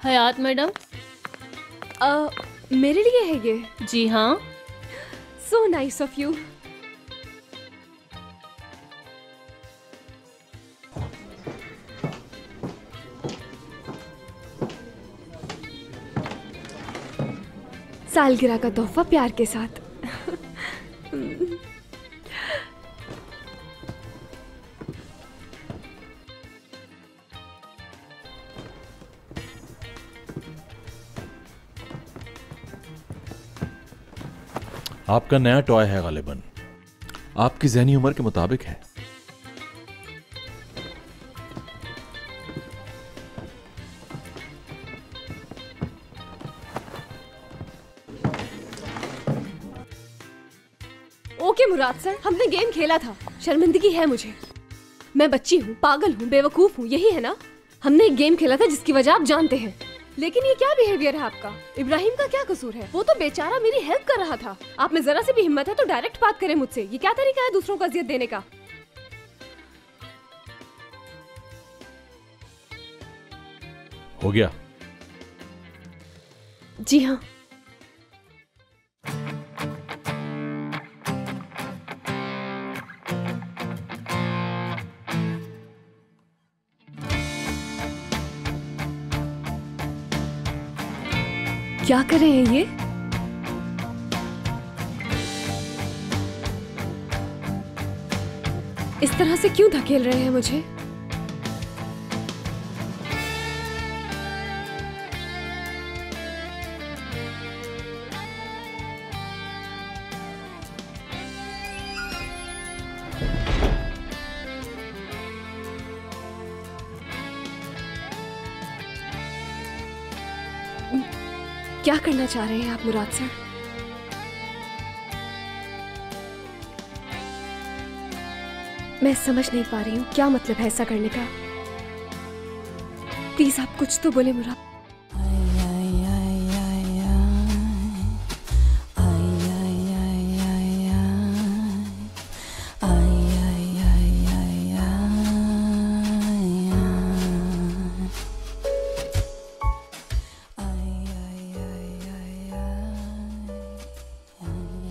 हयात madam. मेरे लिए है ये? जी हाँ। So nice of you. सालगिरह का तोहफा प्यार के साथ। आपका नया टॉय है गालिबन, आपकी ज़हनी उम्र के मुताबिक है। ओके मुराद सर, हमने गेम खेला था, शर्मिंदगी है मुझे। मैं बच्ची हूँ, पागल हूँ, बेवकूफ हूँ, यही है ना? हमने एक गेम खेला था जिसकी वजह आप जानते हैं। लेकिन ये क्या बिहेवियर है आपका? इब्राहिम का क्या कसूर है? वो तो बेचारा मेरी हेल्प कर रहा था। आप में जरा सी भी हिम्मत है तो डायरेक्ट बात करें मुझसे। ये क्या तरीका है दूसरों को अजियत देने का? हो गया? जी हाँ। क्या कर रहे हैं ये? इस तरह से क्यों धकेल रहे हैं मुझे? क्या करना चाह रहे हैं आप मुराद सर? मैं समझ नहीं पा रही हूँ क्या मतलब है ऐसा करने का। प्लीज आप कुछ तो बोले मुराद।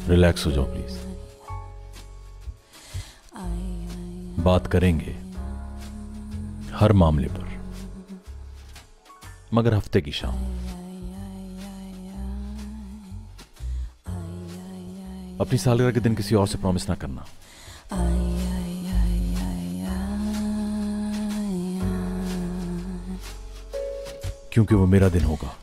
रिलैक्स हो जाओ प्लीज। बात करेंगे हर मामले पर, मगर हफ्ते की शाम। अपनी सालगिरह के दिन किसी और से प्रॉमिस ना करना, क्योंकि वो मेरा दिन होगा।